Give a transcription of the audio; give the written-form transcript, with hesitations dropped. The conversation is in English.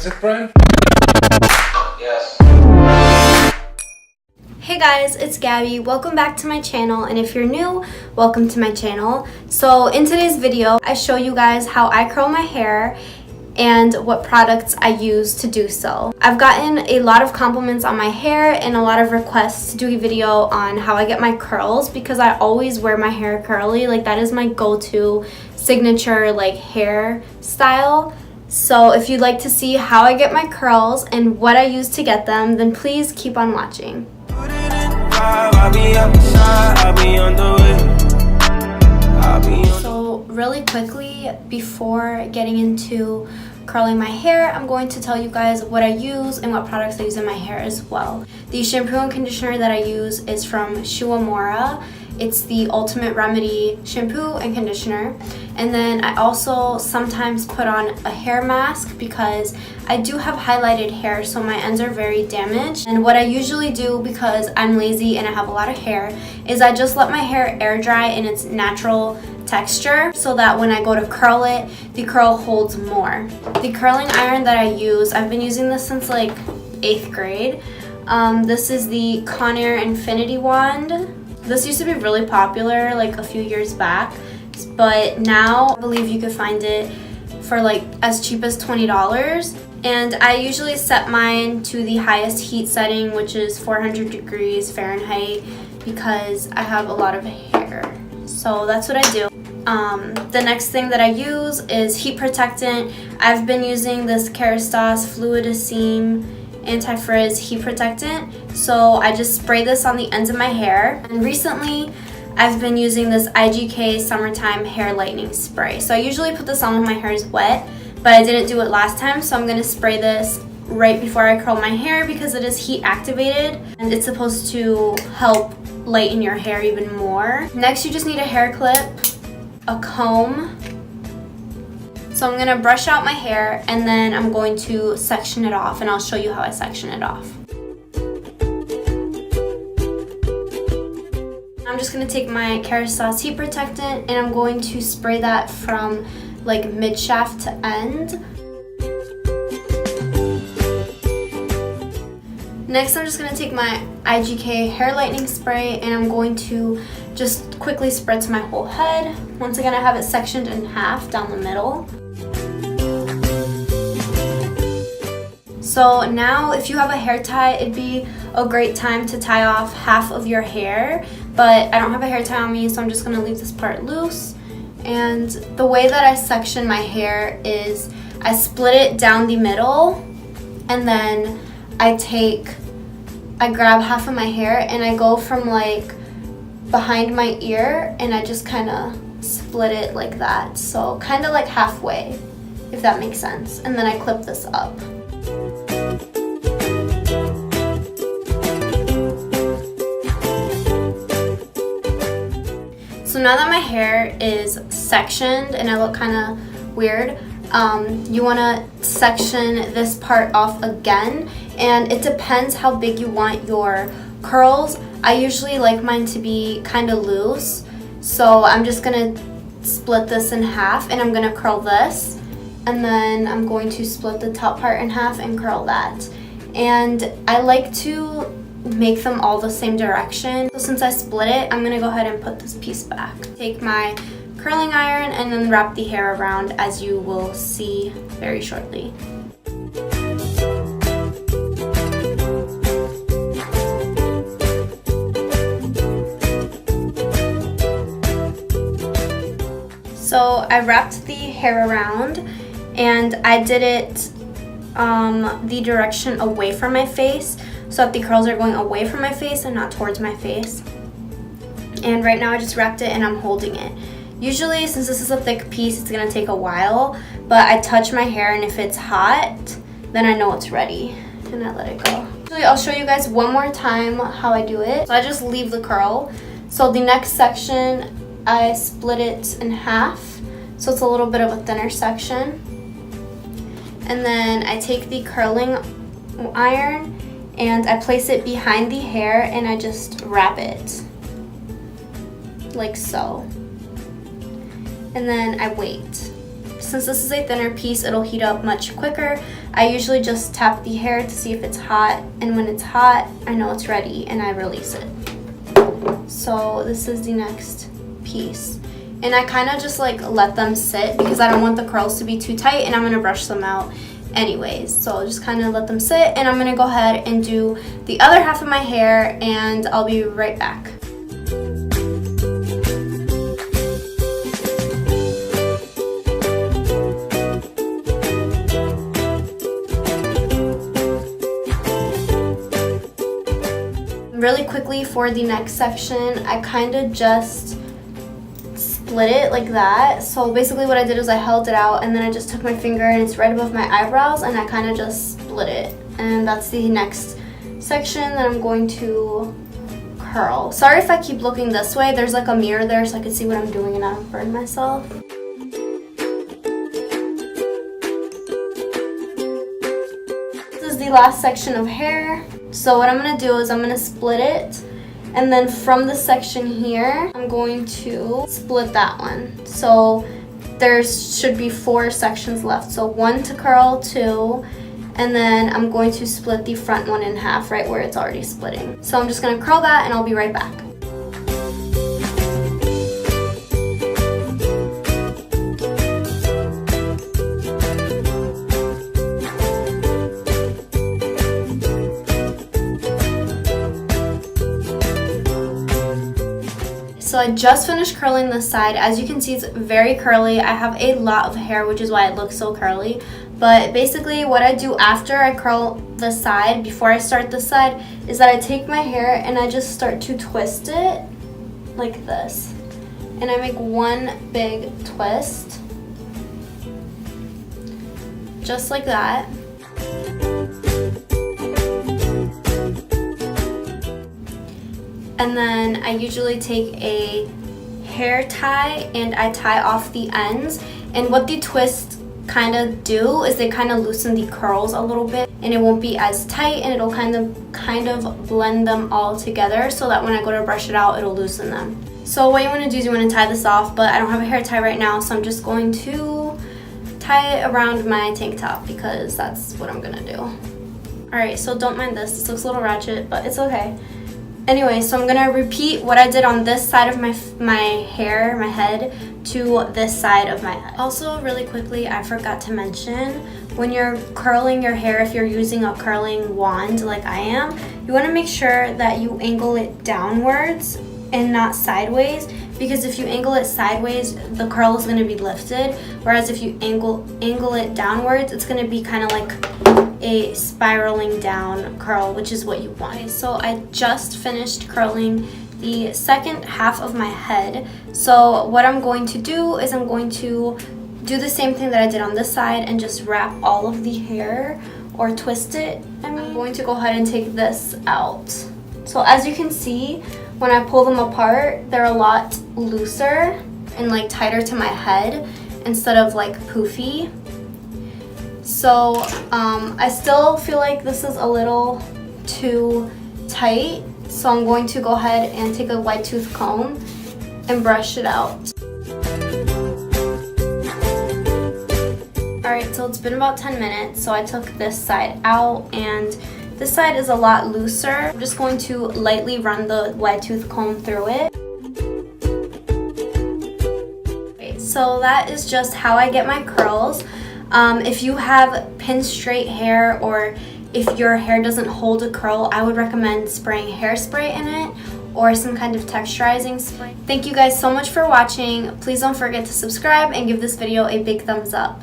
That's it, friend? Yes. Hey guys, it's Gabby. Welcome back to my channel, and if you're new, welcome to my channel. So in today's video, I show you guys how I curl my hair and what products I use to do so. I've gotten a lot of compliments on my hair and a lot of requests to do a video on how I get my curls because I always wear my hair curly. Like, that is my go-to signature like hair style. So if you'd like to see how I get my curls and what I use to get them, then please keep on watching. So really quickly, before getting into curling my hair, I'm going to tell you guys what I use and what products I use in my hair as well. The shampoo and conditioner that I use is from Shuamora. It's the Ultimate Remedy shampoo and conditioner. And then I also sometimes put on a hair mask because I do have highlighted hair, so my ends are very damaged. And what I usually do, because I'm lazy and I have a lot of hair, is I just let my hair air dry in its natural texture so that when I go to curl it, the curl holds more. The curling iron that I use, I've been using this since like 8th grade. This is the Conair Infinity Wand. This used to be really popular like a few years back, but now I believe you could find it for like as cheap as $20. And I usually set mine to the highest heat setting, which is 400 degrees Fahrenheit, because I have a lot of hair. So that's what I do. The next thing that I use is heat protectant. I've been using this Kerastase Fluidicine anti-frizz heat protectant, so I just spray this on the ends of my hair. And recently I've been using this IGK Summertime Hair Lightening Spray. So I usually put this on when my hair is wet, but I didn't do it last time, so I'm going to spray this right before I curl my hair because it is heat activated and it's supposed to help lighten your hair even more. Next, you just need a hair clip, a comb. So I'm going to brush out my hair and then I'm going to section it off, and I'll show you how I section it off. I'm just going to take my Kerastase heat protectant and I'm going to spray that from like mid shaft to end. Next, I'm just going to take my IGK hair lightening spray and I'm going to just quickly spread to my whole head. Once again, I have it sectioned in half down the middle. So now if you have a hair tie, it'd be a great time to tie off half of your hair, but I don't have a hair tie on me, so I'm just going to leave this part loose. And the way that I section my hair is I split it down the middle, and then I grab half of my hair and I go from like behind my ear and I just kind of split it like that. So kind of like halfway, if that makes sense. And then I clip this up. So now that my hair is sectioned and I look kind of weird, you want to section this part off again, and it depends how big you want your curls. I usually like mine to be kind of loose, so I'm just going to split this in half and I'm going to curl this, and then I'm going to split the top part in half and curl that. And I like to make them all the same direction. So since I split it, I'm going to go ahead and put this piece back. Take my curling iron and then wrap the hair around, as you will see very shortly. So I wrapped the hair around and I did it the direction away from my face, so that the curls are going away from my face and not towards my face. And right now I just wrapped it and I'm holding it. Usually, since this is a thick piece, it's going to take a while, but I touch my hair and if it's hot, then I know it's ready and I let it go. Actually, I'll show you guys one more time how I do it. So I just leave the curl. So the next section, I split it in half, so it's a little bit of a thinner section. And then I take the curling iron and I place it behind the hair and I just wrap it like so. And then I wait. Since this is a thinner piece, it'll heat up much quicker. I usually just tap the hair to see if it's hot, and when it's hot, I know it's ready and I release it. So this is the next piece. And I kind of just like let them sit because I don't want the curls to be too tight, and I'm going to brush them out anyways. So just kind of let them sit, and I'm going to go ahead and do the other half of my hair, and I'll be right back. Really quickly for the next section, I kind of just split it like that. So basically what I did is I held it out, and then I just took my finger, and it's right above my eyebrows, and I kind of just split it. And that's the next section that I'm going to curl. Sorry if I keep looking this way. There's like a mirror there so I can see what I'm doing and not burn myself. This is the last section of hair. So what I'm going to do is I'm going to split it, and then from the section here, I'm going to split that one. So there should be 4 sections left. So 1 to curl, 2, and then I'm going to split the front one in half right where it's already splitting. So I'm just going to curl that, and I'll be right back. So I just finished curling this side. As you can see, it's very curly. I have a lot of hair, which is why it looks so curly. But basically what I do after I curl the side, before I start this side, is that I take my hair and I just start to twist it like this. And I make one big twist, just like that. And then I usually take a hair tie and I tie off the ends. And what the twists kind of do is they kind of loosen the curls a little bit, and it won't be as tight, and it'll kind of blend them all together so that when I go to brush it out, it'll loosen them. So what you want to do is you want to tie this off, but I don't have a hair tie right now, so I'm just going to tie it around my tank top because that's what I'm gonna do. Alright, so don't mind this. This looks a little ratchet, but it's okay. Anyway, so I'm gonna repeat what I did on this side of my hair, my head, to this side of my head. Also, really quickly, I forgot to mention, when you're curling your hair, if you're using a curling wand like I am, you wanna make sure that you angle it downwards and not sideways, because if you angle it sideways, the curl is gonna be lifted, whereas if you angle it downwards, it's gonna be kind of like a spiraling down curl, which is what you want. So I just finished curling the second half of my head. So what I'm going to do is I'm going to do the same thing that I did on this side and just wrap all of the hair, or twist it. I'm going to go ahead and take this out. So as you can see, when I pull them apart, they're a lot looser and like tighter to my head instead of like poofy. So I still feel like this is a little too tight, so I'm going to go ahead and take a wide tooth comb and brush it out. Alright, so it's been about 10 minutes, so I took this side out, and this side is a lot looser. I'm just going to lightly run the wide tooth comb through it. Okay, so that is just how I get my curls. If you have pin straight hair, or if your hair doesn't hold a curl, I would recommend spraying hairspray in it or some kind of texturizing spray. Thank you guys so much for watching. Please don't forget to subscribe and give this video a big thumbs up.